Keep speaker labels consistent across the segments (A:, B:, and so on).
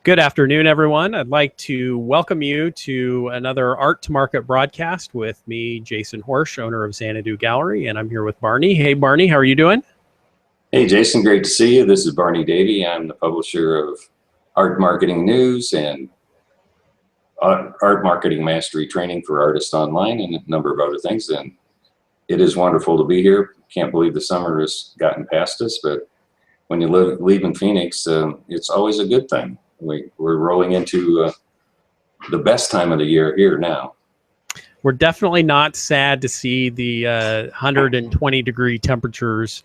A: Good afternoon, everyone. I'd like to welcome you to another Art to Market broadcast with me, Jason Horejs, owner of Xanadu Gallery, and I'm here with Barney. Hey, Barney, how are you doing?
B: Hey, Jason, great to see you. This is Barney Davey. I'm the publisher of Art Marketing News and Art Marketing Mastery Training for Artists Online and a number of other things. And it is wonderful to be here. Can't believe the summer has gotten past us, but when you live in Phoenix, it's always a good thing. We're rolling into the best time of the year here now.
A: We're definitely not sad to see the 120-degree temperatures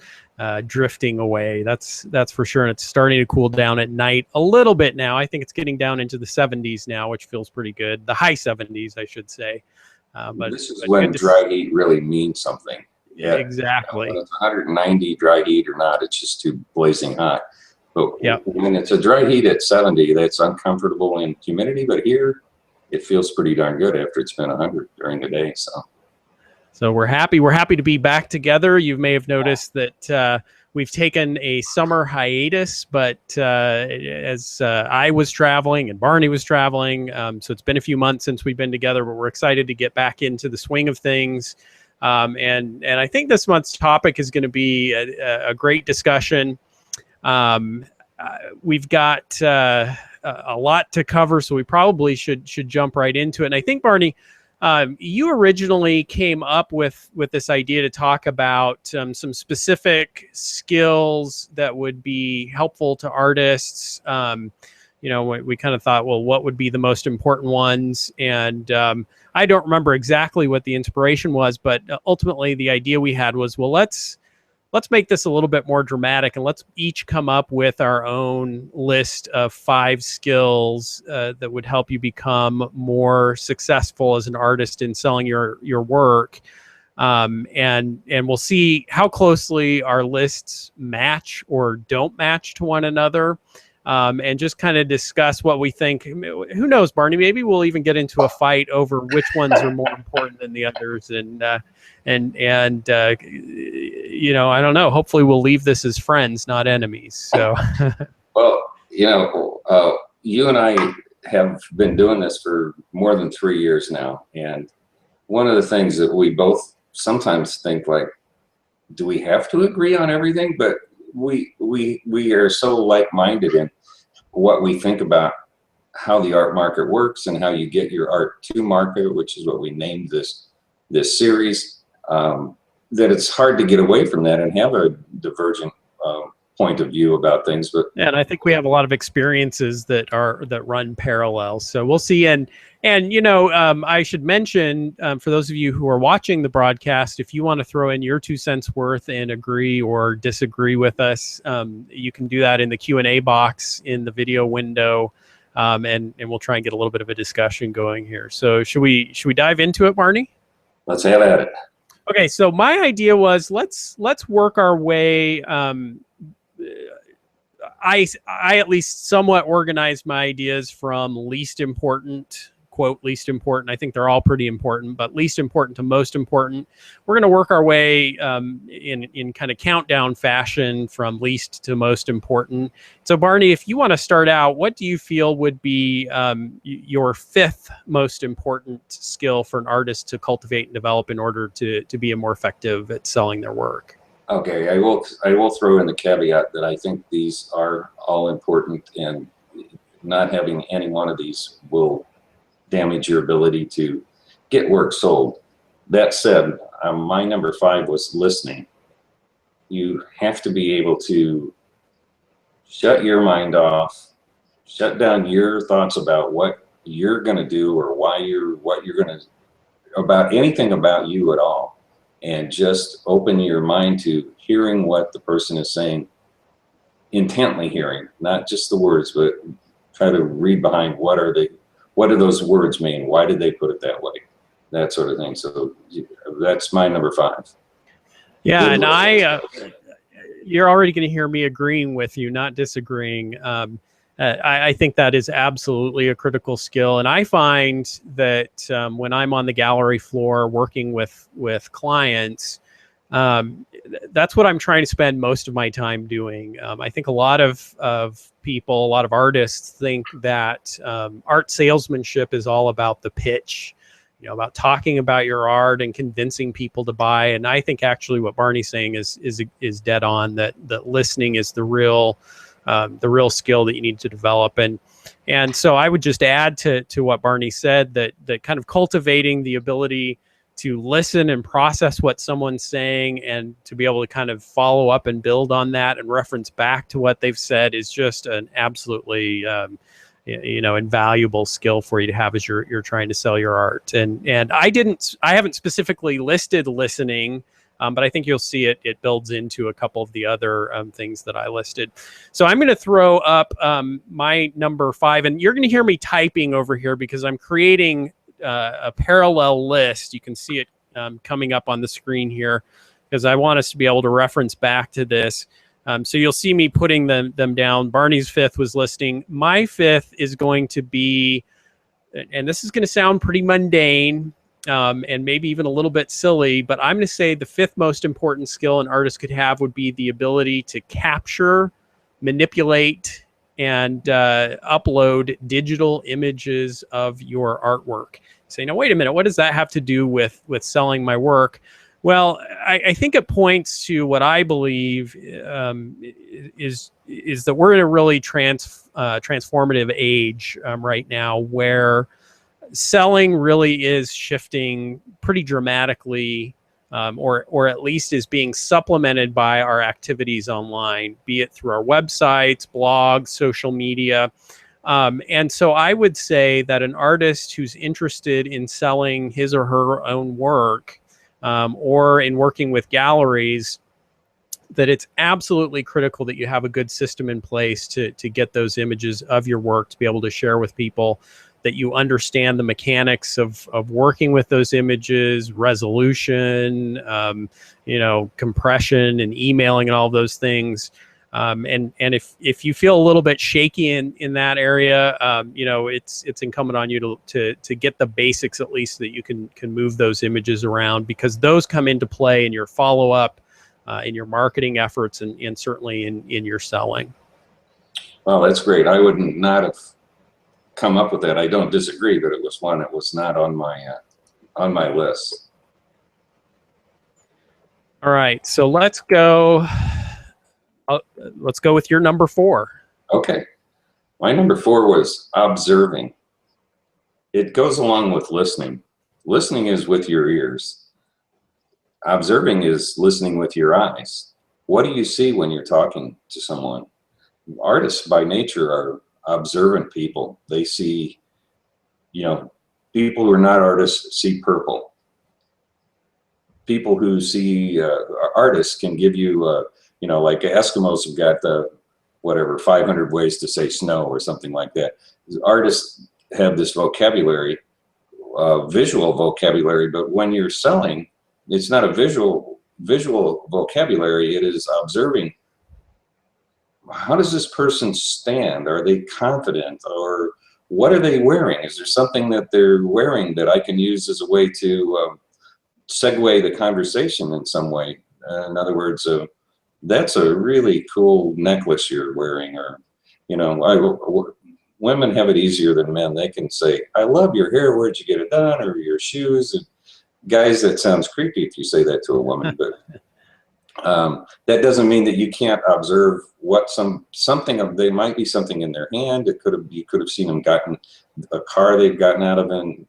A: drifting away. That's for sure. And it's starting to cool down at night a little bit now. I think it's getting down into the 70s now, which feels pretty good. The high 70s, I should say.
B: But this is when dry heat really means something.
A: Yeah, exactly.
B: When it's 190 dry heat or not, it's just too blazing hot. But when it's a dry heat at 70, that's uncomfortable in humidity. But here, it feels pretty darn good after it's been 100 during the day.
A: So we're happy. We're happy to be back together. You may have noticed that we've taken a summer hiatus, but as I was traveling and Barney was traveling, so it's been a few months since we've been together. But we're excited to get back into the swing of things. And I think this month's topic is going to be a great discussion. We've got a lot to cover, so we probably should jump right into it. And I think, Barney, you originally came up with this idea to talk about some specific skills that would be helpful to artists. We kind of thought, well, what would be the most important ones? And I don't remember exactly what the inspiration was, but ultimately the idea we had was, well, let's make this a little bit more dramatic, and let's each come up with our own list of 5 skills that would help you become more successful as an artist in selling your work. And we'll see how closely our lists match or don't match to one another. And just kind of discuss what we think. Who knows, Barney? Maybe we'll even get into a fight over which ones are more important than the others. And I don't know. Hopefully, we'll leave this as friends, not enemies. So,
B: well, you and I have been doing this for more than 3 years now, and one of the things that we both sometimes think, like, do we have to agree on everything? But we are so like-minded in what we think about how the art market works and how you get your art to market, which is what we named this series, that it's hard to get away from that and have a divergent point of view about things. But
A: and I think we have a lot of experiences that run parallel. So we'll see. And I should mention, for those of you who are watching the broadcast, if you want to throw in your 2 cents worth and agree or disagree with us, you can do that in the Q&A box in the video window, and we'll try and get a little bit of a discussion going here. So should we dive into it, Barney?
B: Let's have at it.
A: Okay, so my idea was let's work our way. I at least somewhat organized my ideas from least important, quote, least important. I think they're all pretty important, but least important to most important. We're going to work our way in kind of countdown fashion from least to most important. So, Barney, if you want to start out, what do you feel would be your 5th most important skill for an artist to cultivate and develop in order to be more effective at selling their work?
B: Okay, I will throw in the caveat that I think these are all important, and not having any one of these will damage your ability to get work sold. That said, my number 5 was listening. You have to be able to shut your mind off, shut down your thoughts about what you're going to do or what you're going to, about anything about you at all, and just open your mind to hearing what the person is saying, intently hearing, not just the words, but try to read behind what do those words mean? Why did they put it that way? That sort of thing. So that's my number 5.
A: Yeah, and you're already going to hear me agreeing with you, not disagreeing. I think that is absolutely a critical skill. And I find that when I'm on the gallery floor working with clients, That's what I'm trying to spend most of my time doing. I think a lot of people, a lot of artists think that art salesmanship is all about the pitch, about talking about your art and convincing people to buy. And I think actually what Barney's saying is dead on, that listening is the real skill that you need to develop. And so I would just add to what Barney said, that kind of cultivating the ability to listen and process what someone's saying, and to be able to kind of follow up and build on that and reference back to what they've said is just an absolutely invaluable skill for you to have as you're trying to sell your art. And I haven't specifically listed listening, but I think you'll see it builds into a couple of the other things that I listed. So I'm going to throw up my number 5, and you're going to hear me typing over here because I'm creating a parallel list. You can see it coming up on the screen here because I want us to be able to reference back to this. So you'll see me putting them down. Barney's 5th was listening. My 5th is going to be, and this is going to sound pretty mundane and maybe even a little bit silly, but I'm going to say the 5th most important skill an artist could have would be the ability to capture, manipulate, and upload digital images of your artwork. Say, now wait a minute, what does that have to do with selling my work? Well, I think it points to what I believe is that we're in a really transformative age right now, where selling really is shifting pretty dramatically, or at least is being supplemented by our activities online, be it through our websites, blogs, social media. And so I would say that an artist who's interested in selling his or her own work, or in working with galleries, that it's absolutely critical that you have a good system in place to get those images of your work to be able to share with people, that you understand the mechanics of working with those images, resolution, compression and emailing and all those things. And if you feel a little bit shaky in that area, it's incumbent on you to get the basics, at least, so that you can move those images around, because those come into play in your follow-up, in your marketing efforts, and certainly in your selling.
B: Well, that's great. I would not have come up with that. I don't disagree, but it was one that was not on my list.
A: All right, so let's go with your number 4.
B: Okay. My number 4 was observing. It goes along with listening. Listening is with your ears. Observing is listening with your eyes. What do you see when you're talking to someone? Artists by nature are observant people. They see, people who are not artists see purple. People who see artists can give you, like Eskimos have got the 500 ways to say snow or something like that. Artists have this vocabulary, visual vocabulary, but when you're selling, it's not a visual vocabulary. It is observing. How does this person stand? Are they confident? Or what are they wearing? Is there something that they're wearing that I can use as a way to segue the conversation in some way? In other words, that's a really cool necklace you're wearing. Or, women have it easier than men. They can say, I love your hair, where'd you get it done? Or your shoes. And guys, that sounds creepy if you say that to a woman, but that doesn't mean that you can't observe what they might be something in their hand. You could have seen them gotten a car they've gotten out of, and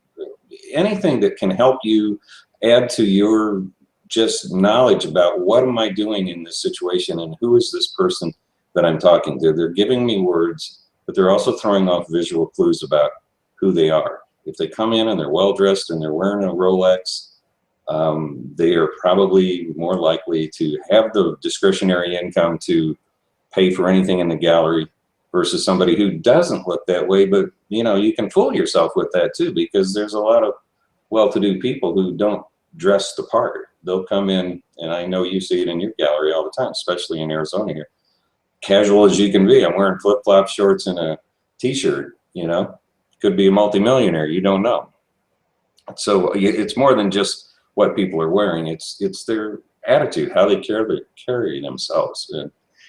B: anything that can help you add to your just knowledge about what am I doing in this situation and who is this person that I'm talking to. They're giving me words, but they're also throwing off visual clues about who they are. If they come in and they're well dressed and they're wearing a Rolex, they are probably more likely to have the discretionary income to pay for anything in the gallery, versus somebody who doesn't look that way. But you can fool yourself with that too, because there's a lot of well-to-do people who don't dress the part. They'll come in, and I know you see it in your gallery all the time, especially in Arizona here, casual as you can be. I'm wearing flip-flop shorts and a t-shirt. Could be a multimillionaire, you don't know. So it's more than just what people are wearing. It's their attitude, how they carry themselves.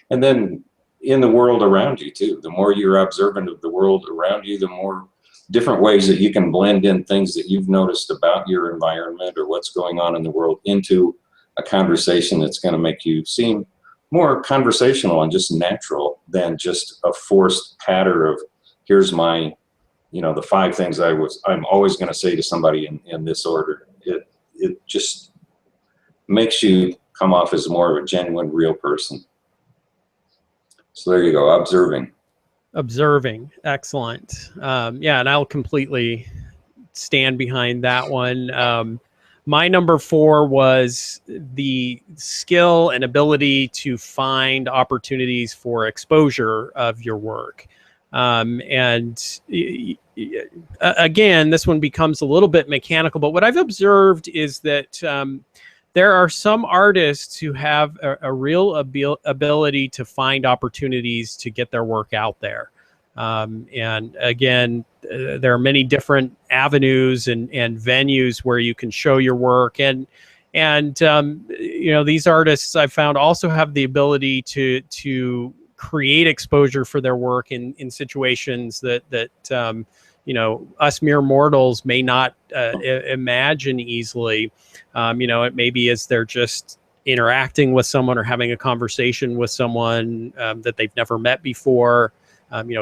B: And then in the world around you too, the more you're observant of the world around you, the more different ways that you can blend in things that you've noticed about your environment or what's going on in the world into a conversation that's going to make you seem more conversational and just natural than just a forced patter of, here's my, the 5 things I'm always going to say to somebody in this order. It just makes you come off as more of a genuine, real person. So there you go, observing.
A: Excellent. Yeah, and I'll completely stand behind that one. My number 4 was the skill and ability to find opportunities for exposure of your work. And again, this one becomes a little bit mechanical, but what I've observed is that there are some artists who have a real ability to find opportunities to get their work out there. And again, there are many different avenues and venues where you can show your work. And these artists I've found also have the ability to create exposure for their work in situations that us mere mortals may not imagine easily. It may be as they're just interacting with someone or having a conversation with someone that they've never met before,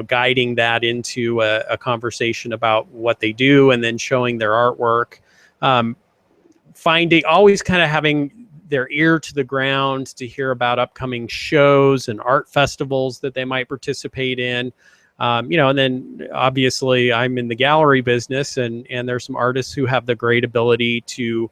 A: guiding that into a conversation about what they do and then showing their artwork. Always kind of having their ear to the ground to hear about upcoming shows and art festivals that they might participate in. And then obviously I'm in the gallery business, and there's some artists who have the great ability to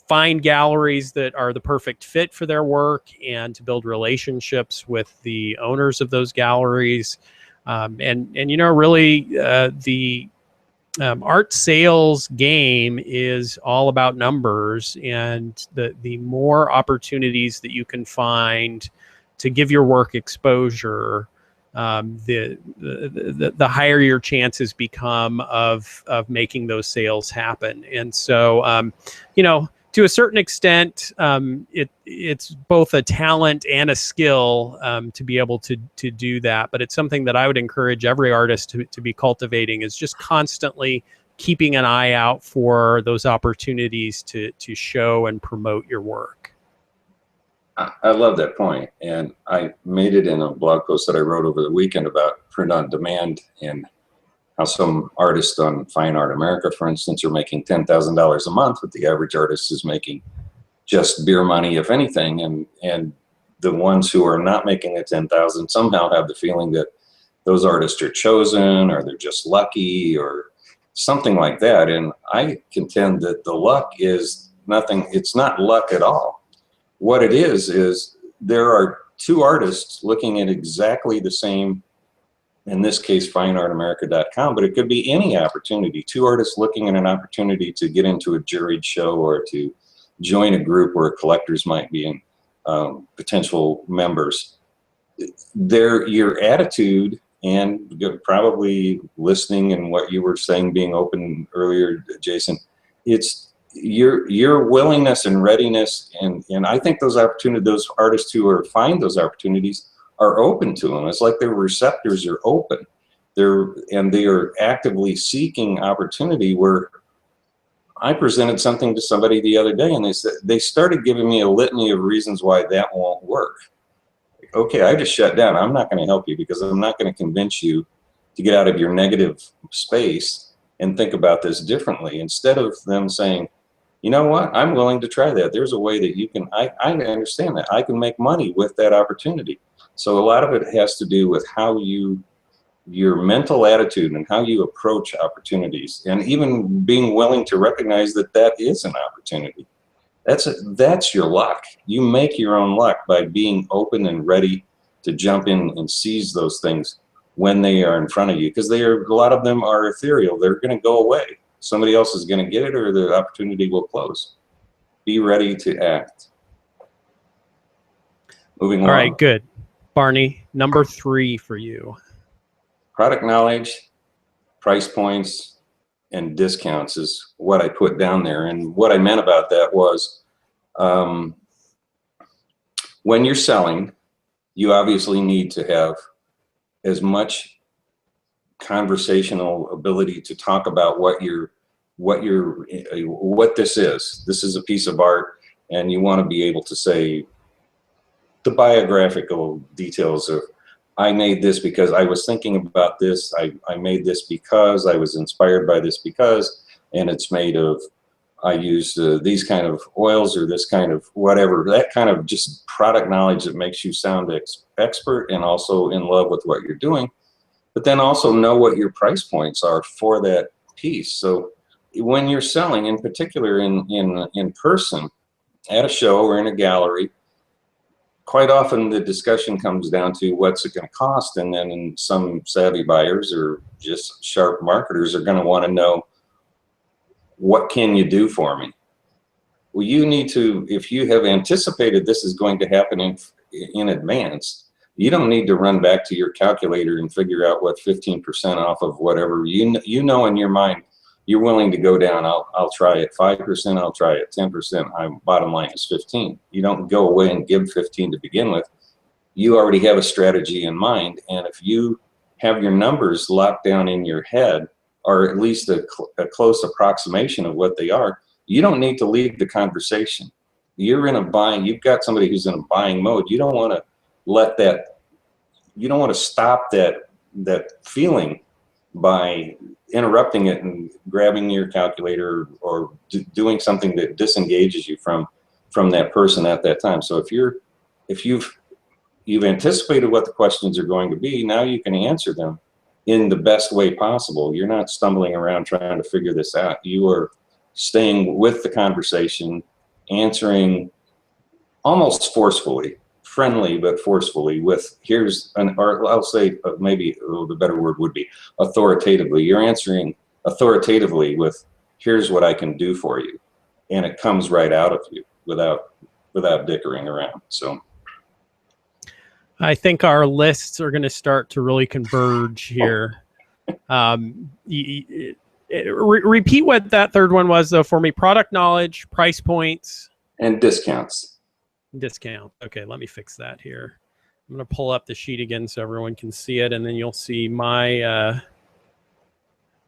A: find galleries that are the perfect fit for their work and to build relationships with the owners of those galleries. Really the art sales game is all about numbers, and the more opportunities that you can find to give your work exposure, the higher your chances become of making those sales happen. And so, to a certain extent, it's both a talent and a skill to be able to do that. But it's something that I would encourage every artist to be cultivating, is just constantly keeping an eye out for those opportunities to show and promote your work.
B: I love that point. And I made it in a blog post that I wrote over the weekend about print on demand, and how some artists on Fine Art America, for instance, are making $10,000 a month, but the average artist is making just beer money, if anything. And the ones who are not making the 10,000 somehow have the feeling that those artists are chosen, or they're just lucky, or something like that. And I contend that the luck is nothing. It's not luck at all. What it is there are 2 artists looking at exactly the same, in this case, fineartamerica.com, but it could be any opportunity. 2 artists looking at an opportunity to get into a juried show, or to join a group where collectors might be in, potential members. Your attitude, and probably listening, and what you were saying, being open earlier, Jason, it's your willingness and readiness, and I think those artists who find those opportunities are open to them. It's like their receptors are open. They are actively seeking opportunity. Where I presented something to somebody the other day, and they started giving me a litany of reasons why that won't work. Okay, I just shut down. I'm not going to help you, because I'm not going to convince you to get out of your negative space and think about this differently. Instead of them saying, you know what, I'm willing to try that. There's a way that you can, I understand that. I can make money with that opportunity. So a lot of it has to do with how your mental attitude and how you approach opportunities, and even being willing to recognize that that is an opportunity. That's your luck. You make your own luck by being open and ready to jump in and seize those things when they are in front of you, because a lot of them are ethereal. They're going to go away. Somebody else is going to get it, or the opportunity will close. Be ready to act. Moving on.
A: All right, good. Barney, number 3 for you.
B: Product knowledge, price points, and discounts is what I put down there. And what I meant about that was When you're selling, you obviously need to have as much conversational ability to talk about what this is. This is a piece of art, and you want to be able to say the biographical details of, I made this because I was thinking about this. I made this because I was inspired by this because, and it's made of, I use these kind of oils or this kind of whatever, that kind of just product knowledge that makes you sound expert and also in love with what you're doing, but then also know what your price points are for that piece. So when you're selling, in particular in person, at a show or in a gallery, quite often the discussion comes down to what's it going to cost, and then some savvy buyers or just sharp marketers are going to want to know, what can you do for me? Well, you need to, if you have anticipated this is going to happen in advance, you don't need to run back to your calculator and figure out what 15% off of whatever, you know in your mind, you're willing to go down, I'll try it 5%, I'll try it 10%, my bottom line is 15. You don't go away and give 15 to begin with. You already have a strategy in mind, and if you have your numbers locked down in your head, or at least a close approximation of what they are, you don't need to leave the conversation. You're in a buying, you've got somebody who's in a buying mode. You don't want to let that, you don't want to stop that feeling by interrupting it and grabbing your calculator or doing something that disengages you from that person at that time. So if you've anticipated what the questions are going to be, now you can answer them in the best way possible. You're not stumbling around trying to figure this out. You are staying with the conversation, answering almost forcefully, friendly but forcefully, with or I'll say maybe the better word would be authoritatively. You're answering authoritatively with, here's what I can do for you, and it comes right out of you without dickering around. So
A: I think our lists are going to start to really converge here. Repeat what that third one was, though, for me. Product knowledge, price points,
B: and discounts.
A: Discount. Okay, let me fix that here. I'm going to pull up the sheet again so everyone can see it, and then you'll see my...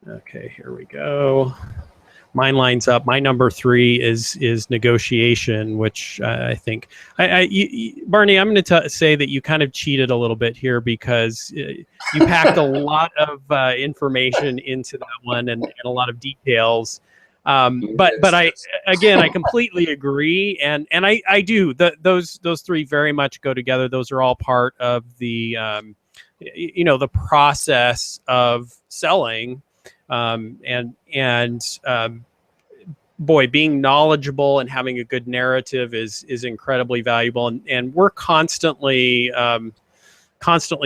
A: okay, here we go. Mine lines up. My number 3 is negotiation, which I think Barney, I'm going to say that you kind of cheated a little bit here, because you packed a lot of information into that one and a lot of details. But I completely agree, and I do. Those 3 very much go together. Those are all part of the the process of selling. Boy, being knowledgeable and having a good narrative is incredibly valuable, and we're constantly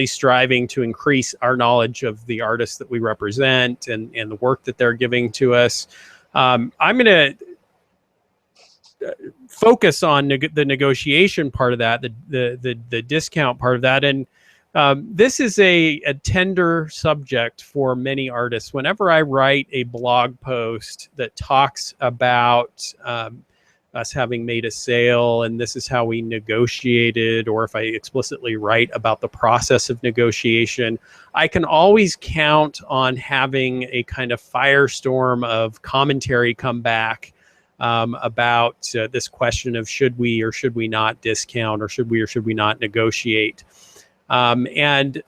A: striving to increase our knowledge of the artists that we represent and the work that they're giving to us. I'm going to focus on the negotiation part of that, the discount part of that, and this is a tender subject for many artists. Whenever I write a blog post that talks about us having made a sale and this is how we negotiated, or if I explicitly write about the process of negotiation, I can always count on having a kind of firestorm of commentary come back about this question of should we or should we not discount, or should we not negotiate. And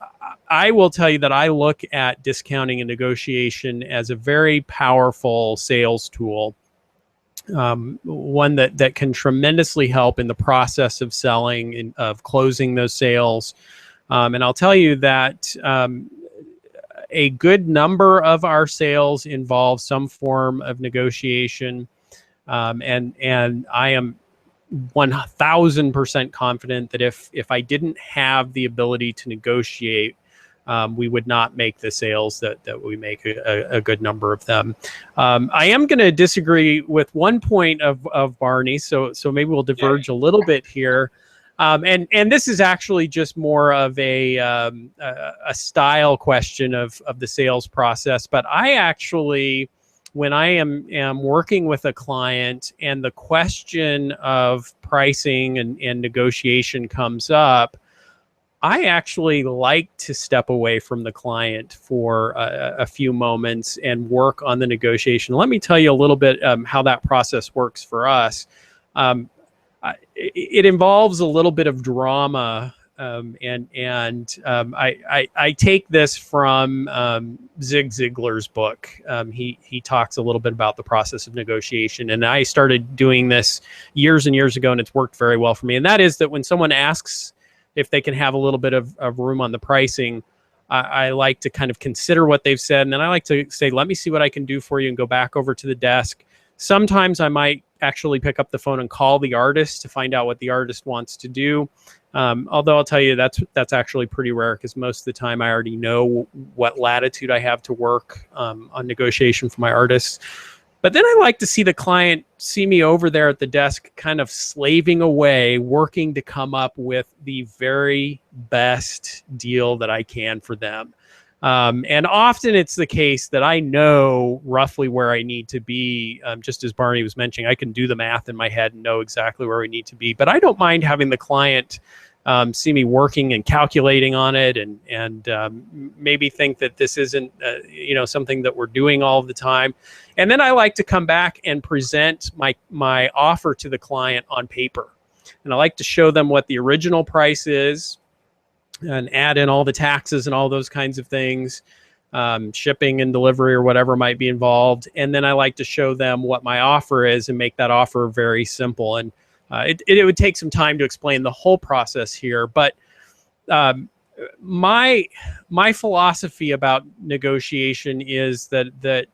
A: I will tell you that I look at discounting and negotiation as a very powerful sales tool, one that can tremendously help in the process of selling and of closing those sales. And I'll tell you that a good number of our sales involve some form of negotiation, and I am 1000% confident that if I didn't have the ability to negotiate, we would not make the sales that we make, a good number of them. I am going to disagree with one point of Barney, so maybe we'll diverge a little bit here. And this is actually just more of a style question of the sales process, but I actually when I am working with a client and the question of pricing and negotiation comes up, I actually like to step away from the client for a few moments and work on the negotiation. Let me tell you a little bit how that process works for us. It involves a little bit of drama, I take this from Zig Ziglar's book. He talks a little bit about the process of negotiation, and I started doing this years and years ago, and it's worked very well for me. And that is that when someone asks if they can have a little bit of room on the pricing, I like to kind of consider what they've said, and then I like to say, let me see what I can do for you, and go back over to the desk. Sometimes I might actually pick up the phone and call the artist to find out what the artist wants to do. Although I'll tell you that's actually pretty rare, because most of the time I already know what latitude I have to work on negotiation for my artists. But then I like to see the client see me over there at the desk, kind of slaving away, working to come up with the very best deal that I can for them. And often it's the case that I know roughly where I need to be. Just as Barney was mentioning, I can do the math in my head and know exactly where we need to be. But I don't mind having the client see me working and calculating on it, and maybe think that this isn't something that we're doing all the time. And then I like to come back and present my offer to the client on paper. And I like to show them what the original price is, and add in all the taxes and all those kinds of things, shipping and delivery or whatever might be involved. And then I like to show them what my offer is and make that offer very simple. And it would take some time to explain the whole process here, but my philosophy about negotiation is that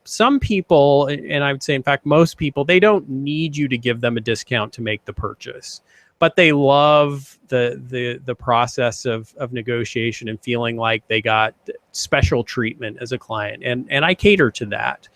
A: some people, and I would say in fact most people, they don't need you to give them a discount to make the purchase, but they love the process of negotiation and feeling like they got special treatment as a client, and I cater to that.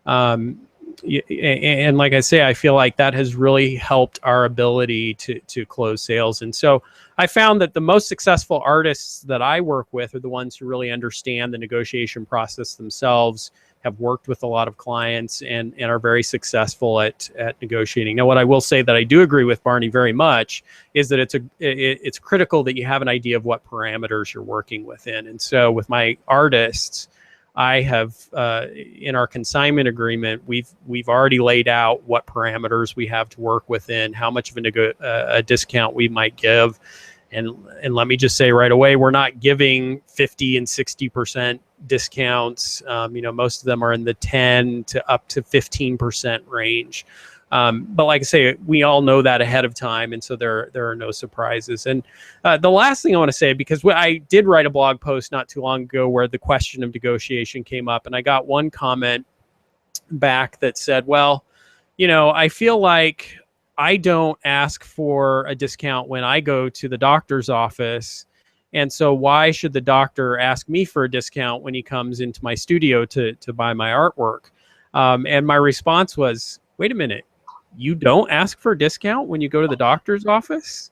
A: And like I say, I feel like that has really helped our ability to close sales. And so I found that the most successful artists that I work with are the ones who really understand the negotiation process themselves, have worked with a lot of clients, and are very successful at negotiating. Now, what I will say that I do agree with Barney very much is that it's critical that you have an idea of what parameters you're working within. And so with my artists, I have in our consignment agreement, we've already laid out what parameters we have to work within, how much of a discount we might give, and let me just say right away, we're not giving 50 and 60% discounts. Most of them are in the 10 to up to 15% range. But like I say, we all know that ahead of time, and so there are no surprises. And the last thing I want to say, because I did write a blog post not too long ago where the question of negotiation came up, and I got one comment back that said, well, I feel like I don't ask for a discount when I go to the doctor's office, and so why should the doctor ask me for a discount when he comes into my studio to buy my artwork? And my response was, wait a minute. You don't ask for a discount when you go to the doctor's office?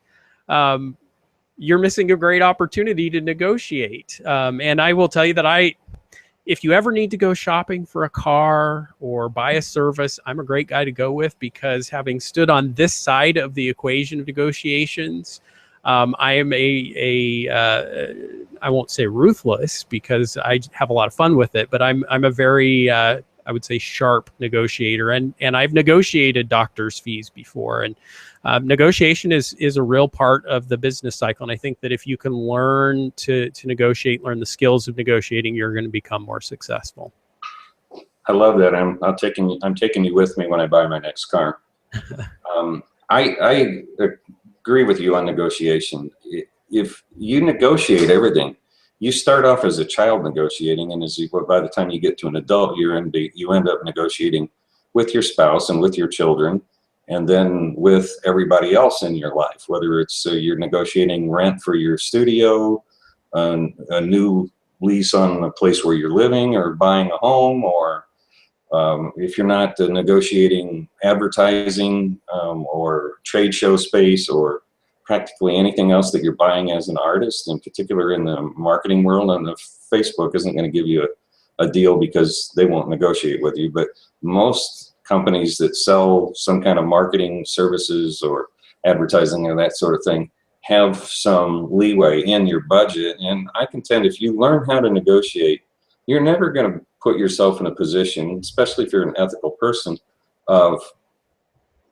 A: You're missing a great opportunity to negotiate. And I will tell you that if you ever need to go shopping for a car or buy a service, I'm a great guy to go with, because having stood on this side of the equation of negotiations, I am I won't say ruthless, because I have a lot of fun with it, but I'm a very I would say sharp negotiator, and I've negotiated doctors' fees before, and negotiation is a real part of the business cycle. And I think that if you can learn to negotiate, learn the skills of negotiating, you're going to become more successful.
B: I love that. I'm taking you with me when I buy my next car. I agree with you on negotiation. If you negotiate everything, you start off as a child negotiating, and by the time you get to an adult, you end up negotiating with your spouse and with your children, and then with everybody else in your life, whether it's you're negotiating rent for your studio, a new lease on the place where you're living, or buying a home, or if you're not negotiating advertising or trade show space, or practically anything else that you're buying as an artist, in particular in the marketing world, and the Facebook isn't going to give you a deal because they won't negotiate with you. But most companies that sell some kind of marketing services or advertising or that sort of thing have some leeway in your budget. And I contend if you learn how to negotiate, you're never going to put yourself in a position, especially if you're an ethical person, of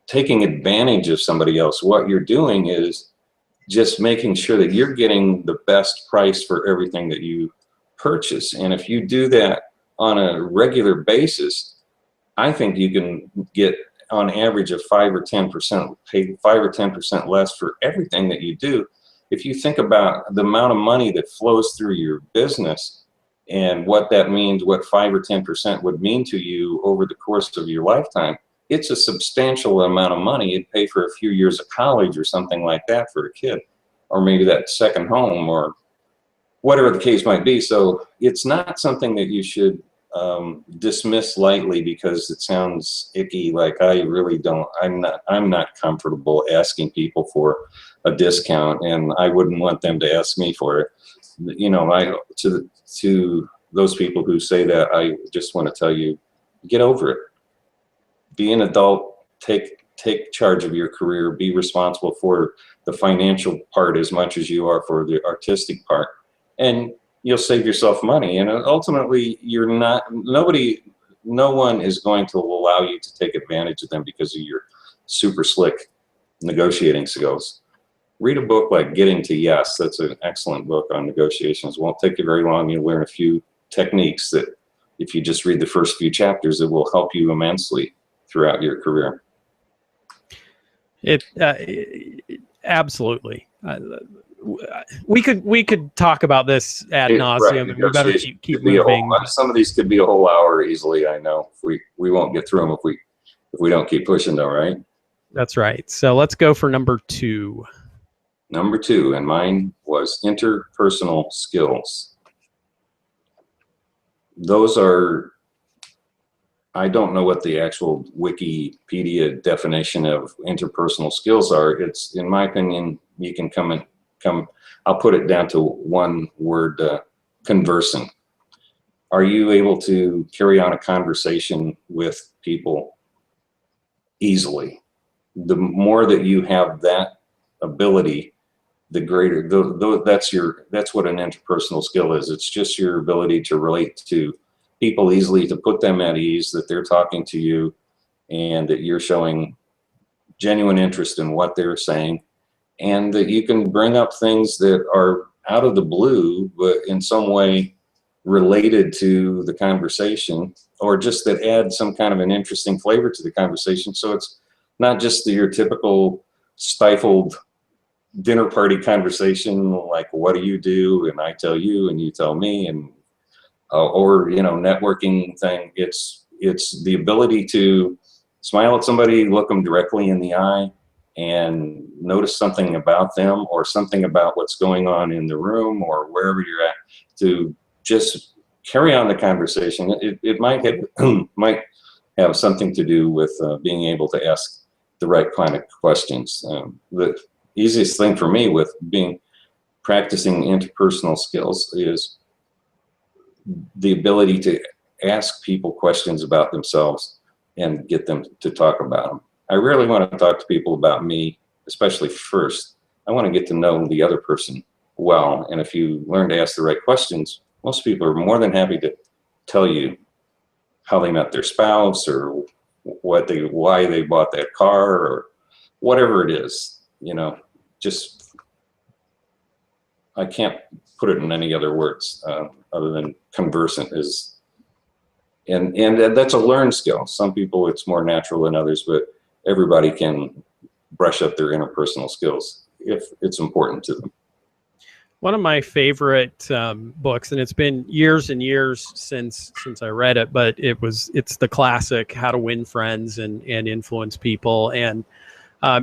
B: taking advantage of somebody else. What you're doing is just making sure that you're getting the best price for everything that you purchase. And if you do that on a regular basis, I think you can get on average of 5 or 10%, pay 5 or 10% less for everything that you do. If you think about the amount of money that flows through your business and what that means, what 5 or 10% would mean to you over the course of your lifetime, it's a substantial amount of money. You'd pay for a few years of college or something like that for a kid, or maybe that second home or whatever the case might be. So it's not something that you should dismiss lightly because it sounds icky. Like I'm not comfortable asking people for a discount, and I wouldn't want them to ask me for it. You know, to those people who say that, I just want to tell you, get over it. Be an adult, take charge of your career, be responsible for the financial part as much as you are for the artistic part, and you'll save yourself money. And ultimately, no one is going to allow you to take advantage of them because of your super slick negotiating skills. Read a book like Getting to Yes. That's an excellent book on negotiations. It won't take you very long. You'll learn a few techniques that if you just read the first few chapters, it will help you immensely throughout your career.
A: Absolutely. We could talk about this ad nauseum,
B: right,
A: and we better keep moving.
B: Some of these could be a whole hour easily. I know we won't get through them if we don't keep pushing though, right?
A: That's right. So let's go for number 2.
B: Number 2, and mine was interpersonal skills. Those are, I don't know what the actual Wikipedia definition of interpersonal skills are. It's, in my opinion, you can I'll put it down to one word, conversing. Are you able to carry on a conversation with people easily? The more that you have that ability, the greater, that's what an interpersonal skill is. It's just your ability to relate to people easily, to put them at ease, that they're talking to you and that you're showing genuine interest in what they're saying, and that you can bring up things that are out of the blue, but in some way related to the conversation, or just that add some kind of an interesting flavor to the conversation. So it's not just your typical stifled dinner party conversation, like, what do you do? And I tell you, and you tell me, and or, you know, networking thing. It's the ability to smile at somebody, look them directly in the eye, and notice something about them or something about what's going on in the room or wherever you're at, to just carry on the conversation. It might have something to do with being able to ask the right kind of questions. The easiest thing for me with practicing interpersonal skills is the ability to ask people questions about themselves and get them to talk about them. I rarely want to talk to people about me, especially first. I want to get to know the other person well. And if you learn to ask the right questions, most people are more than happy to tell you how they met their spouse, or why they bought that car, or whatever it is. You know, just, I can't put it in any other words other than conversant is, and that's a learned skill. Some people it's more natural than others, but everybody can brush up their interpersonal skills if it's important to them.
A: One of my favorite books, and it's been years and years since I read it, but it's the classic How to Win Friends and Influence People. And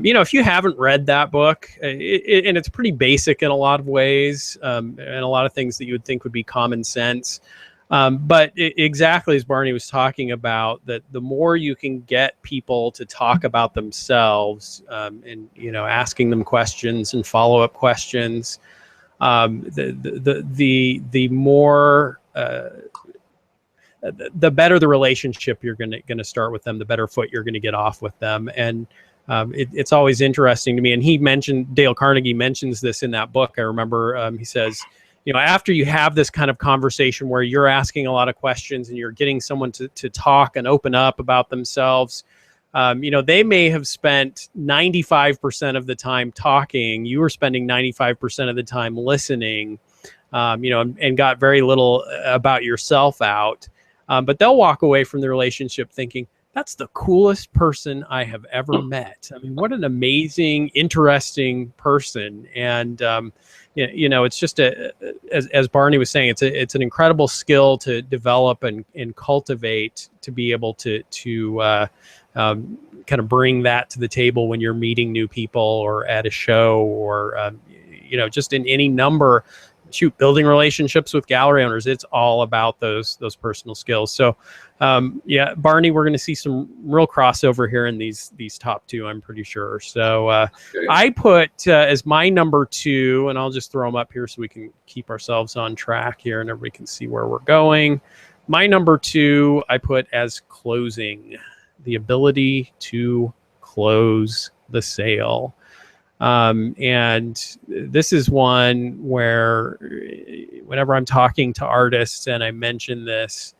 A: you know, if you haven't read that book, and it's pretty basic in a lot of ways, and a lot of things that you would think would be common sense. But exactly as Barney was talking about, that the more you can get people to talk about themselves, and, you know, asking them questions and follow-up questions, the more the better the relationship you're going to start with them, the better foot you're going to get off with them. And it's always interesting to me. And Dale Carnegie mentions this in that book. I remember he says, after you have this kind of conversation where you're asking a lot of questions and you're getting someone to talk and open up about themselves, they may have spent 95% of the time talking. You were spending 95% of the time listening, and got very little about yourself out. But they'll walk away from the relationship thinking, that's the coolest person I have ever met. I mean, what an amazing, interesting person. And, it's just as Barney was saying, it's an incredible skill to develop and cultivate, to be able to kind of bring that to the table when you're meeting new people or at a show or, just in any number. Building relationships with gallery owners, it's all about those personal skills. So Barney, we're going to see some real crossover here in these top two, I'm pretty sure. So okay. I put as my number 2, and I'll just throw them up here so we can keep ourselves on track here and everybody can see where we're going. My number 2 I put as closing, the ability to close the sale. And this is one where whenever I'm talking to artists and I mention this,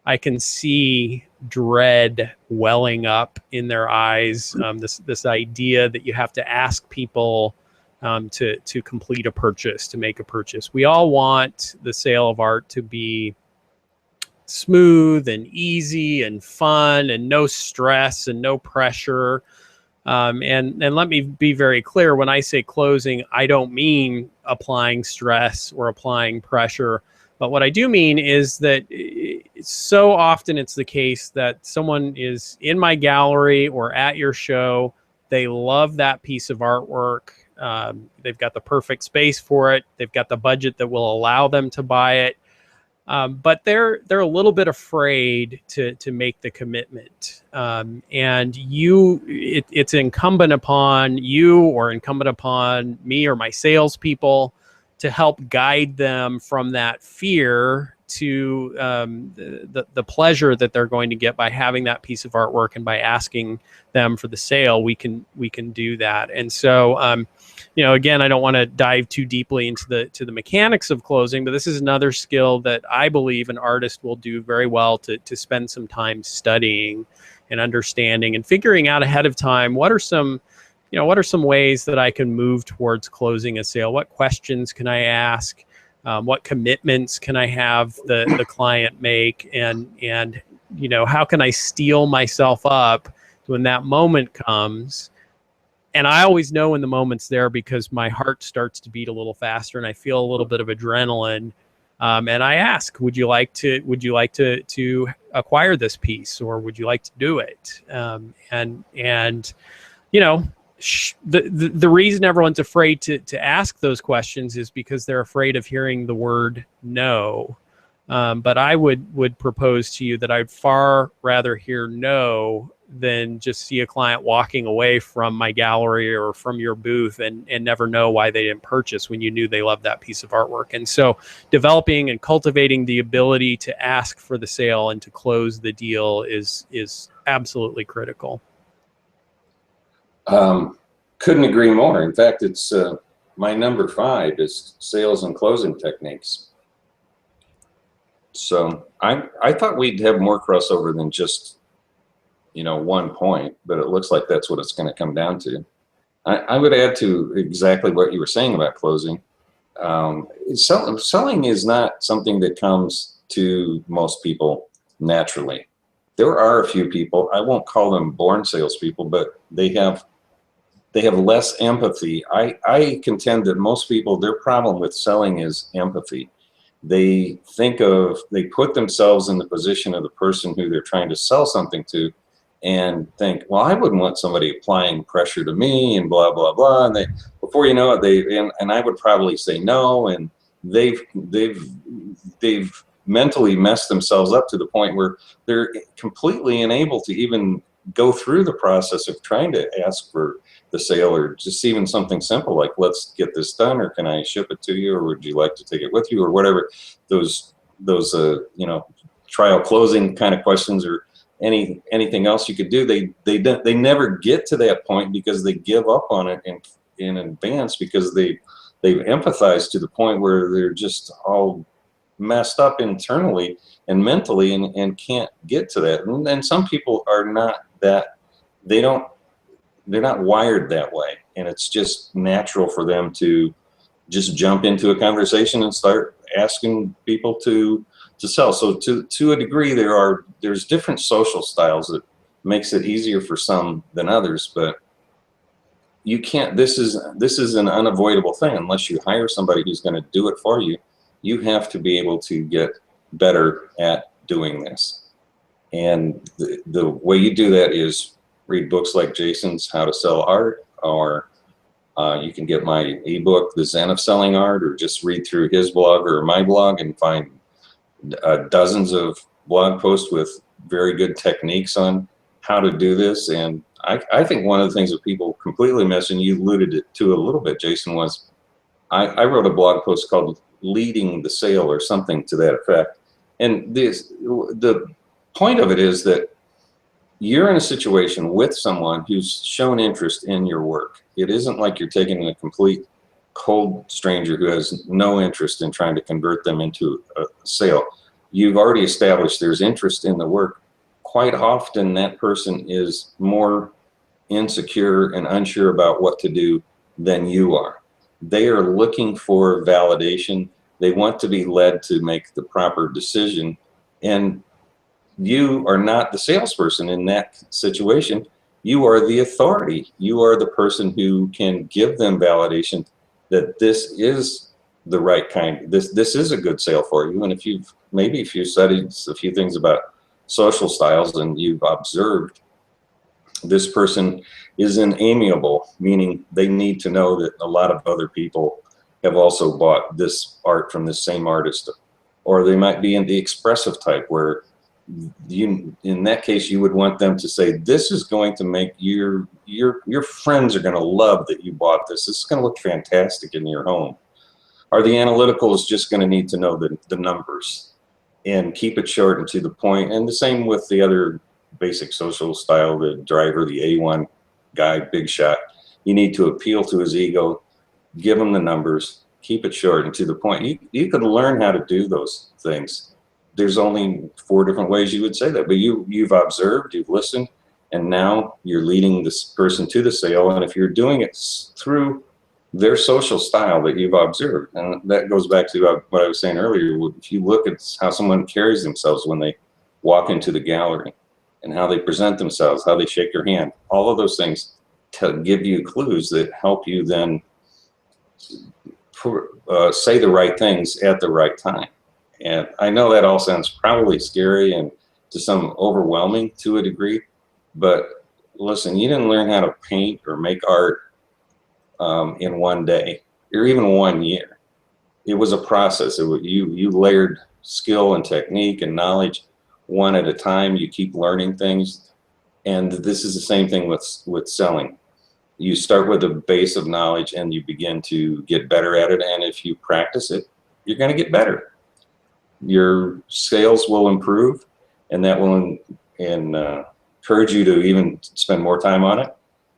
A: I can see dread welling up in their eyes. This idea that you have to ask people to complete a purchase, to make a purchase. We all want the sale of art to be smooth and easy and fun and no stress and no pressure. And let me be very clear, when I say closing, I don't mean applying stress or applying pressure. But what I do mean is that so often it's the case that someone is in my gallery or at your show, they love that piece of artwork. They've got the perfect space for it. They've got the budget that will allow them to buy it. But they're a little bit afraid to make the commitment, and it's incumbent upon you or incumbent upon me or my salespeople to help guide them from that fear to the pleasure that they're going to get by having that piece of artwork, and by asking them for the sale. We can do that. And so again, I don't want to dive too deeply into the mechanics of closing, but this is another skill that I believe an artist will do very well to spend some time studying and understanding and figuring out ahead of time what are some ways that I can move towards closing a sale. What questions can I ask? What commitments can I have the client make? And how can I steel myself up when that moment comes? And I always know when the moment's there because my heart starts to beat a little faster and I feel a little bit of adrenaline. And I ask, would you like to acquire this piece, or would you like to do it? The reason everyone's afraid to ask those questions is because they're afraid of hearing the word no. But I would propose to you that I'd far rather hear no than just see a client walking away from my gallery or from your booth and never know why they didn't purchase when you knew they loved that piece of artwork. And so developing and cultivating the ability to ask for the sale and to close the deal is absolutely critical.
B: Couldn't agree more. In fact, it's my number 5 is sales and closing techniques. So I thought we'd have more crossover than just one point, but it looks like that's what it's going to come down to. I would add to exactly what you were saying about closing. Selling is not something that comes to most people naturally. There are a few people, I won't call them born salespeople, but they have less empathy. I contend that most people, their problem with selling is empathy. They put themselves in the position of the person who they're trying to sell something to, and think, well, I wouldn't want somebody applying pressure to me and blah, blah, blah. And before you know it, and I would probably say no. And they've mentally messed themselves up to the point where they're completely unable to even go through the process of trying to ask for the sale, or just even something simple like, let's get this done, or can I ship it to you, or would you like to take it with you, or whatever those trial closing kind of questions or anything else you could do. They never get to that point because they give up on it in advance, because they've empathized to the point where they're just all messed up internally and mentally and can't get to that. And some people are not that, they're not wired that way, and it's just natural for them to just jump into a conversation and start asking people to sell. So to a degree, there's different social styles that makes it easier for some than others, but you can't, this is an unavoidable thing. Unless you hire somebody who's going to do it for you, you have to be able to get better at doing this. And the way you do that is read books like Jason's How to Sell Art, or you can get my ebook, The Zen of Selling Art, or just read through his blog or my blog and find dozens of blog posts with very good techniques on how to do this. And I think one of the things that people completely miss, and you alluded to a little bit, Jason, was I wrote a blog post called Leading the Sale or something to that effect. And the point of it is that you're in a situation with someone who's shown interest in your work. It isn't like you're taking a complete cold stranger who has no interest in trying to convert them into a sale. You've already established there's interest in the work. Quite often that person is more insecure and unsure about what to do than you are. They are looking for validation. They want to be led to make the proper decision. And you are not the salesperson in that situation. You are the authority. You are the person who can give them validation that this is the right kind. This is a good sale for you. And if you've studied a few things about social styles and you've observed this person is an amiable, meaning they need to know that a lot of other people have also bought this art from this same artist, or they might be in the expressive type where in that case you would want them to say, this is going to make your friends are going to love that you bought this. This is going to look fantastic in your home. Or the analytical is just going to need to know the numbers and keep it short and to the point. And the same with the other basic social style, the driver, the A1 guy, big shot. You need to appeal to his ego, give him the numbers, keep it short and to the point. You can learn how to do those things. There's only 4 different ways you would say that, but you've observed, you've listened, and now you're leading this person to the sale. And if you're doing it through their social style that you've observed, and that goes back to what I was saying earlier, if you look at how someone carries themselves when they walk into the gallery and how they present themselves, how they shake your hand, all of those things give you clues that help you then say the right things at the right time. And I know that all sounds probably scary and to some overwhelming to a degree, but listen, you didn't learn how to paint or make art in one day or even 1 year. It was a process. You layered skill and technique and knowledge one at a time. You keep learning things, and this is the same thing with selling. You start with a base of knowledge and you begin to get better at it, and if you practice it, you're going to get better. Your sales will improve, and that will encourage you to even spend more time on it.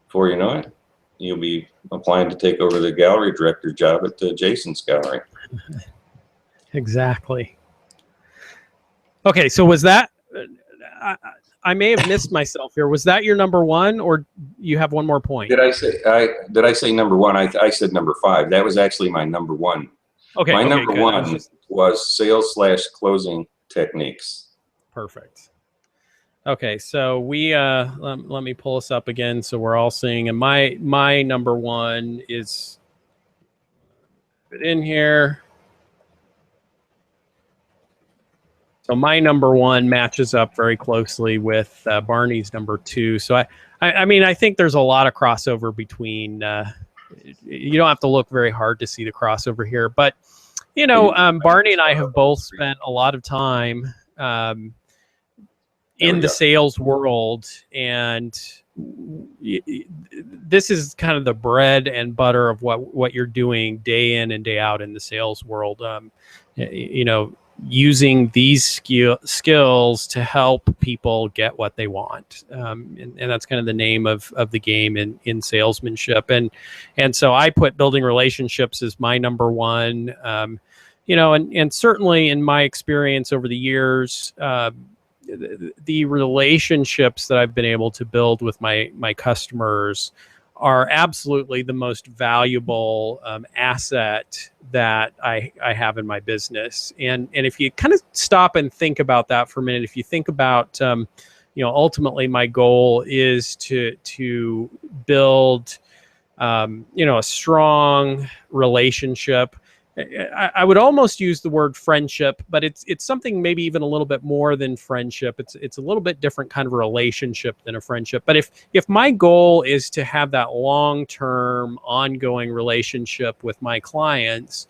B: Before you know it, you'll be applying to take over the gallery director job at Jason's gallery.
A: Exactly. Okay, so was that, I may have missed myself here. Was that your number 1, or you have one more point?
B: Did I say number 1? I said number 5. That was actually my number 1.
A: Okay.
B: My number 1 was sales/closing techniques.
A: Perfect. Okay, so we let me pull us up again so we're all seeing. And my number 1 is in here. So my number 1 matches up very closely with Barney's number 2. So I mean, I think there's a lot of crossover between. You don't have to look very hard to see the crossover here, but you know, Barney and I have both spent a lot of time in the sales world, and this is kind of the bread and butter of what you're doing day in and day out in the sales world. You know, using these skills to help people get what they want. And that's kind of the name of the game in salesmanship. And so I put building relationships as my number one, and certainly in my experience over the years, the relationships that I've been able to build with my customers are absolutely the most valuable asset that I have in my business. And if you kind of stop and think about that for a minute, if you think about, ultimately my goal is to build, a strong relationship. I would almost use the word friendship, but it's something maybe even a little bit more than friendship. It's a little bit different kind of a relationship than a friendship. But if my goal is to have that long-term, ongoing relationship with my clients,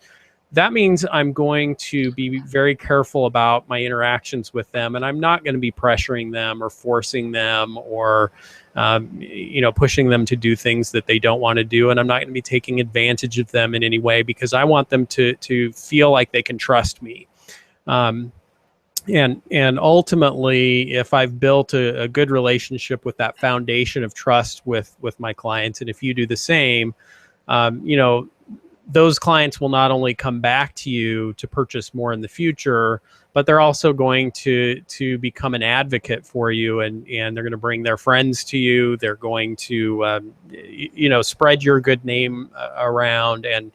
A: that means I'm going to be very careful about my interactions with them, and I'm not going to be pressuring them or forcing them or pushing them to do things that they don't want to do. And I'm not going to be taking advantage of them in any way, because I want them to feel like they can trust me. And ultimately, if I've built a good relationship with that foundation of trust with my clients, and if you do the same, those clients will not only come back to you to purchase more in the future, but they're also going to become an advocate for you, and they're going to bring their friends to you. They're going to spread your good name around, and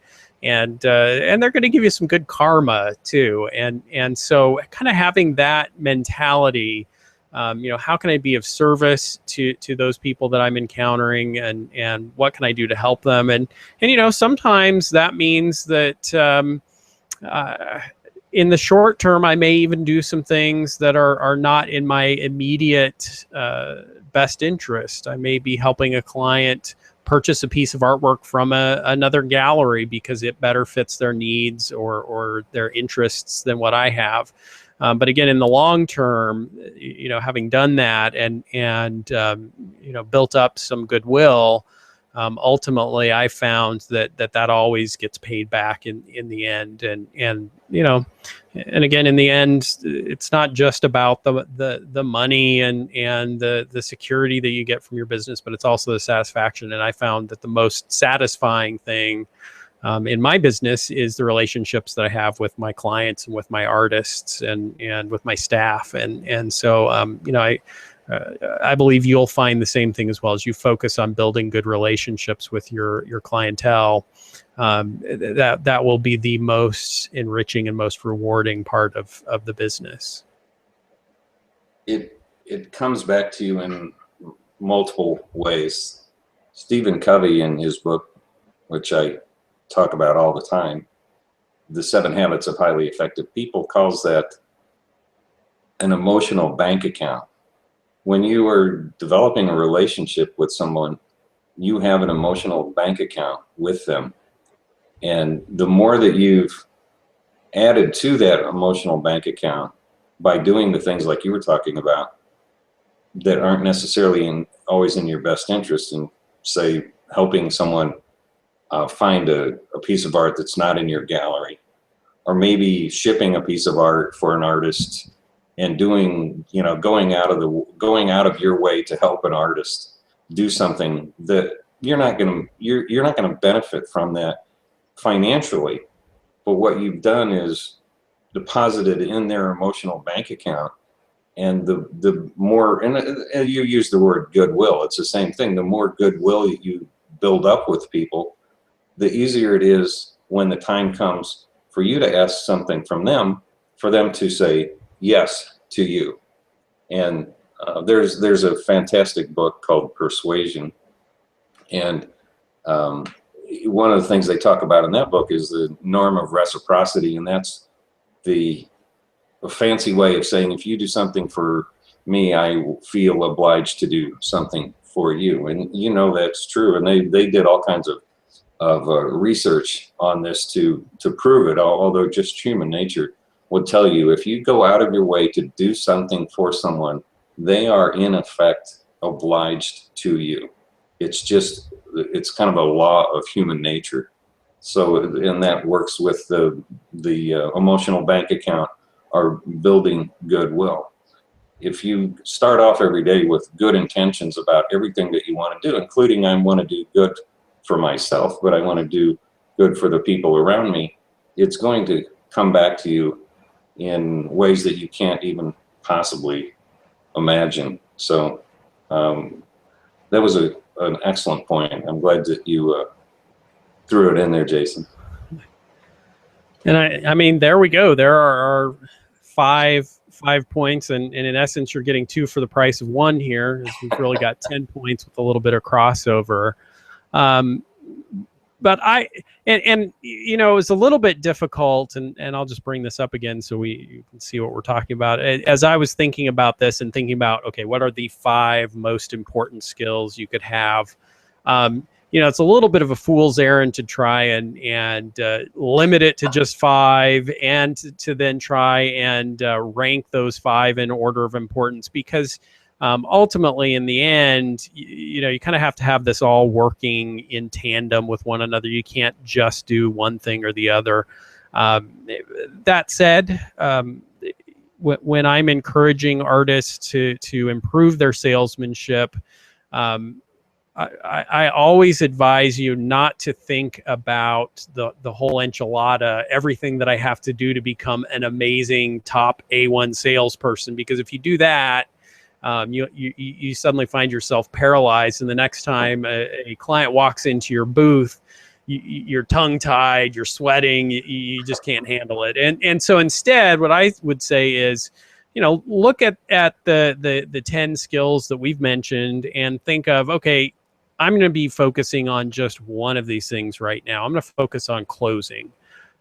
A: they're going to give you some good karma too. And so kind of having that mentality, how can I be of service to those people that I'm encountering, and what can I do to help them? And sometimes that means that in the short term, I may even do some things that are not in my immediate best interest. I may be helping a client purchase a piece of artwork from another gallery because it better fits their needs or their interests than what I have. But again, in the long term, having done that and built up some goodwill, ultimately I found that always gets paid back in the end. And again, in the end, it's not just about the money and the security that you get from your business, but it's also the satisfaction. And I found that the most satisfying thing in my business is the relationships that I have with my clients and with my artists and with my staff. And so, I believe you'll find the same thing as well. As you focus on building good relationships with your clientele, that will be the most enriching and most rewarding part of the business.
B: It comes back to you in multiple ways. Stephen Covey, in his book, which I talk about all the time, The 7 Habits of Highly Effective People, calls that an emotional bank account. When you are developing a relationship with someone, you have an emotional bank account with them. And the more that you've added to that emotional bank account by doing the things like you were talking about that aren't necessarily always in your best interest, and say helping someone find a piece of art that's not in your gallery, or maybe shipping a piece of art for an artist and doing, going out of your way to help an artist do something that you're not going to benefit from that financially, but what you've done is deposited in their emotional bank account. And the more, and you use the word goodwill, it's the same thing. The more goodwill you build up with people, the easier it is when the time comes for you to ask something from them, for them to say yes to you. And there's a fantastic book called Persuasion. And one of the things they talk about in that book is the norm of reciprocity. And that's a fancy way of saying, if you do something for me, I feel obliged to do something for you. And that's true. And they did all kinds of research on this to prove it, although just human nature would tell you, if you go out of your way to do something for someone, they are in effect obliged to you. It's kind of a law of human nature. So, and that works with the emotional bank account are building goodwill. If you start off every day with good intentions about everything that you want to do, including I want to do good for myself, but I want to do good for the people around me, it's going to come back to you in ways that you can't even possibly imagine. So that was an excellent point. I'm glad that you threw it in there, Jason.
A: And I mean, there we go. There are five points, and in essence, you're getting 2 for the price of 1 here, as we've really got 10 points with a little bit of crossover. But you know, it was a little bit difficult, and I'll just bring this up again so you can see what we're talking about. As I was thinking about this and thinking about, okay, what are the 5 most important skills you could have? You know, it's a little bit of a fool's errand to try and limit it to just 5, and to then try and rank those 5 in order of importance, because ultimately, in the end, you know, you kind of have to have this all working in tandem with one another. You can't just do one thing or the other. That said, when I'm encouraging artists to improve their salesmanship, I always advise you not to think about the whole enchilada, everything that I have to do to become an amazing top A1 salesperson, because if you do that, you suddenly find yourself paralyzed, and the next time a client walks into your booth, you're tongue-tied, you're sweating, you just can't handle it. And so instead, what I would say is, you know, look at the 10 skills that we've mentioned and think of, okay, I'm going to be focusing on just one of these things right now. I'm going to focus on closing.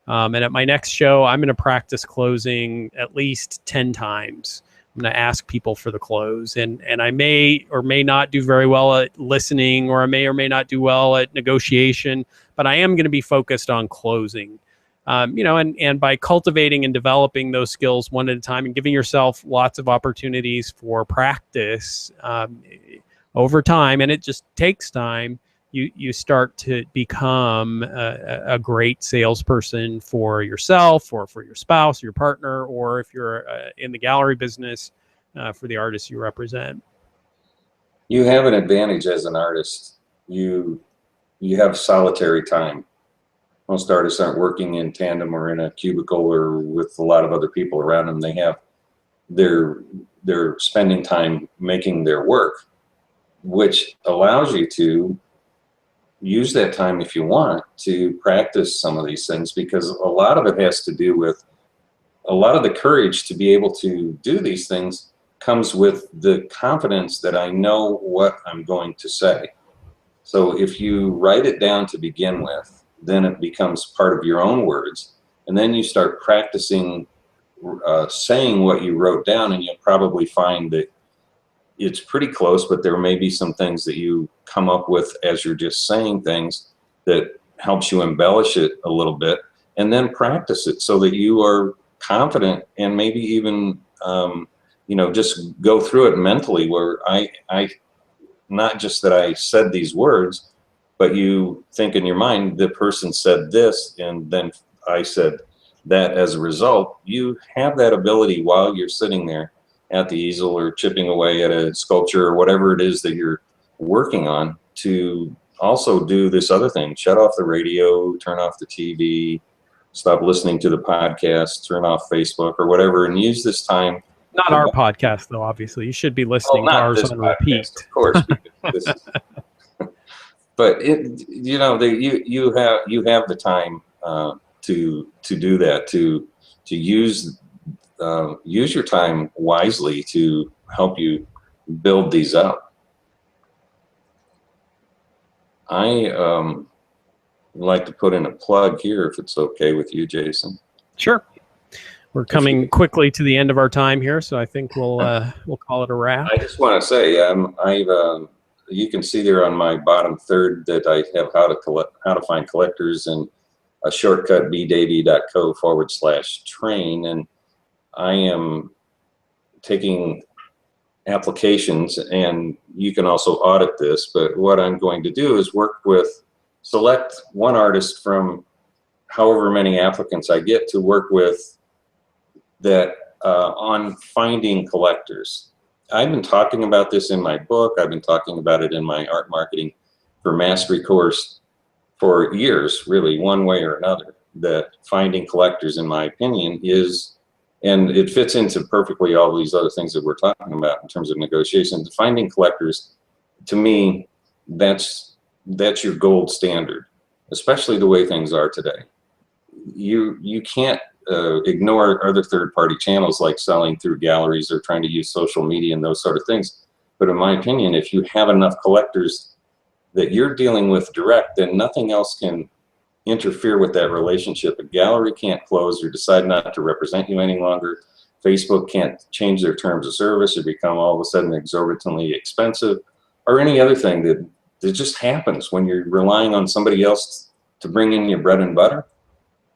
A: And at my next show, I'm going to practice closing at least 10 times. I'm going to ask people for the close, and I may or may not do very well at listening, or I may or may not do well at negotiation, but I am going to be focused on closing. You know, and by cultivating and developing those skills one at a time and giving yourself lots of opportunities for practice over time, and it just takes time, you start to become a great salesperson for yourself, or for your spouse, your partner, or if you're in the gallery business, for the artists you represent.
B: You have an advantage as an artist. You have solitary time. Most artists aren't working in tandem or in a cubicle or with a lot of other people around them. They're spending time making their work, which allows you to use that time, if you want, to practice some of these things, because a lot of it has to do with a lot of the courage to be able to do these things comes with the confidence that I know what I'm going to say. So if you write it down to begin with, then it becomes part of your own words, and then you start practicing saying what you wrote down, and you'll probably find that it's pretty close, but there may be some things that you come up with as you're just saying things that helps you embellish it a little bit, and then practice it so that you are confident, and maybe even you know, just go through it mentally, where I not just that I said these words, but you think in your mind, the person said this, and then I said that as a result. You have that ability while you're sitting there at the easel or chipping away at a sculpture or whatever it is that you're working on, to also do this other thing. Shut off the radio, turn off the TV, stop listening to the podcast, turn off Facebook or whatever, and use this time.
A: Not our podcast, though, obviously. You should be listening to ours on repeat.
B: Of course. This is, but you know, you have the time to do that, to use your time wisely to help you build these up. I would like to put in a plug here, if it's okay with you, Jason.
A: Sure. We're coming quickly to the end of our time here, so I think we'll call it a wrap.
B: I just want to say, you can see there on my bottom third that I have how to find collectors, and a shortcut, bdavey.co/train, and I am taking applications, and you can also audit this, but what I'm going to do is select one artist from however many applicants I get to work with that on finding collectors. I've been talking about this in my book. I've been talking about it in my art marketing for mastery course for years, really, one way or another, that finding collectors, in my opinion, is, and it fits into perfectly all these other things that we're talking about in terms of negotiations. Finding collectors, to me, that's your gold standard, especially the way things are today. You can't ignore other third-party channels like selling through galleries or trying to use social media and those sort of things. But in my opinion, if you have enough collectors that you're dealing with direct, then nothing else can interfere with that relationship. A gallery can't close or decide not to represent you any longer. Facebook can't change their terms of service or become all of a sudden exorbitantly expensive, or any other thing that just happens when you're relying on somebody else to bring in your bread and butter.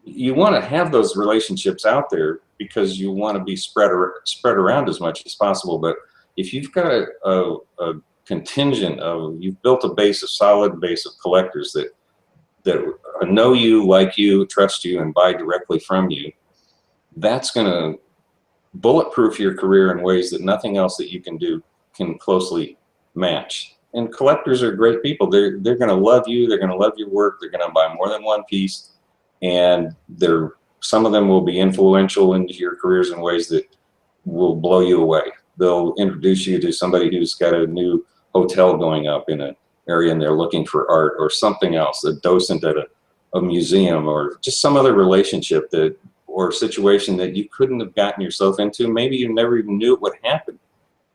B: You want to have those relationships out there because you want to be spread around as much as possible. But if you've got a contingent of, you've built a solid base of collectors that know you, like you, trust you, and buy directly from you, that's going to bulletproof your career in ways that nothing else that you can do can closely match. And collectors are great people. They're going to love you. They're going to love your work. They're going to buy more than one piece. And some of them will be influential into your careers in ways that will blow you away. They'll introduce you to somebody who's got a new hotel going up in an area and they're looking for art, or something else, a docent at a museum, or just some other relationship or situation that you couldn't have gotten yourself into. Maybe you never even knew it would happen.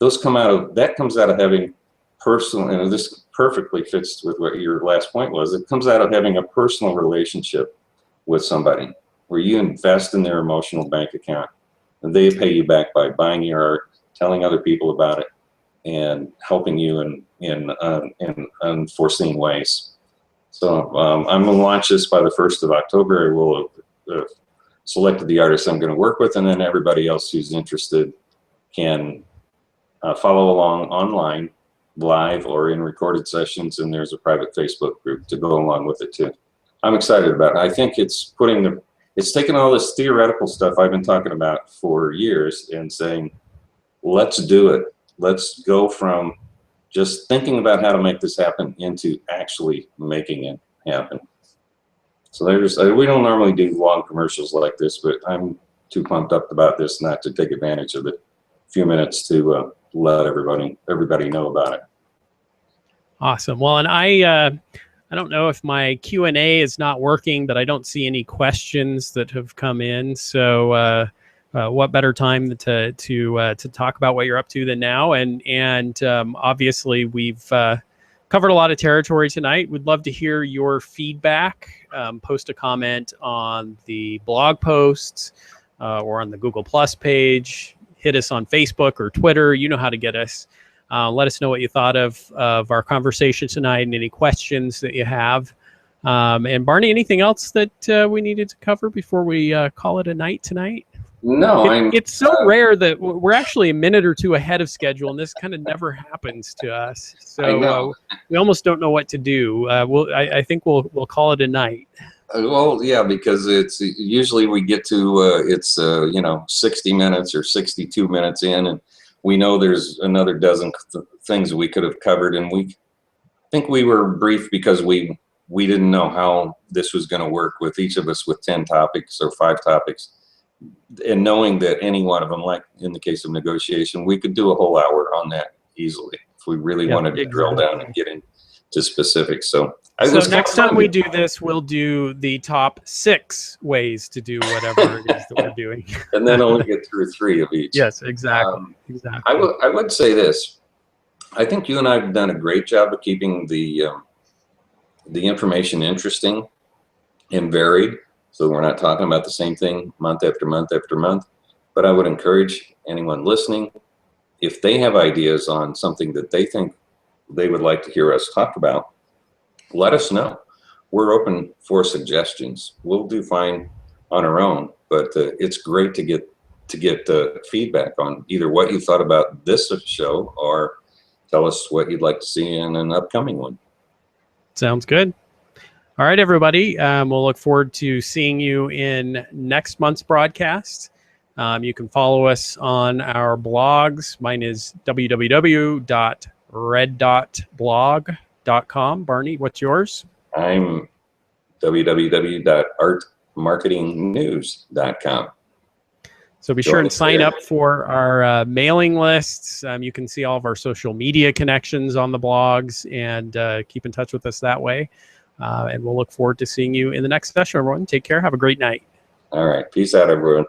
B: That comes out of having personal, and this perfectly fits with what your last point was, it comes out of having a personal relationship with somebody where you invest in their emotional bank account and they pay you back by buying your art, telling other people about it, and helping you in unforeseen ways. So I'm going to launch this by the 1st of October. I will have selected the artists I'm going to work with, and then everybody else who's interested can follow along online, live, or in recorded sessions, and there's a private Facebook group to go along with it too. I'm excited about it. I think it's taking all this theoretical stuff I've been talking about for years and saying, let's do it. Let's go from just thinking about how to make this happen into actually making it happen. So we don't normally do long commercials like this, but I'm too pumped up about this not to take advantage of the few minutes to let everybody know about it.
A: Awesome. Well, and I don't know if my Q&A is not working, but I don't see any questions that have come in. So what better time to talk about what you're up to than now? And obviously we've covered a lot of territory tonight. We'd love to hear your feedback. Post a comment on the blog posts or on the Google Plus page. Hit us on Facebook or Twitter. You know how to get us. Let us know what you thought of our conversation tonight and any questions that you have. And Barney, anything else that we needed to cover before we call it a night tonight?
B: No,
A: it's so rare that we're actually a minute or two ahead of schedule, and this kind of never happens to us. So we almost don't know what to do. I think we'll call it a night.
B: Well, yeah, because it's usually we get to 60 minutes or 62 minutes in, and we know there's another dozen things we could have covered, and I think we were brief because we didn't know how this was going to work with each of us with 10 topics or 5 topics, and knowing that any one of them, like in the case of negotiation, we could do a whole hour on that easily if we really wanted to drill down and get into specifics. So next time we do this, we'll do the top 6 ways to do whatever it is that we're doing. And then only get through 3 of each.
A: Yes, exactly. Exactly.
B: I would say this. I think you and I have done a great job of keeping the information interesting and varied. So we're not talking about the same thing month after month after month. But I would encourage anyone listening, if they have ideas on something that they think they would like to hear us talk about, let us know. We're open for suggestions. We'll do fine on our own, but it's great to get feedback on either what you thought about this show or tell us what you'd like to see in an upcoming one.
A: Sounds good. All right, everybody. We'll look forward to seeing you in next month's broadcast. You can follow us on our blogs. Mine is www.reddotblog.com. Barney, what's yours?
B: I'm www.artmarketingnews.com.
A: So be sure and sign up for our mailing lists. You can see all of our social media connections on the blogs, and keep in touch with us that way. And we'll look forward to seeing you in the next session, everyone. Take care. Have a great night.
B: All right. Peace out, everyone.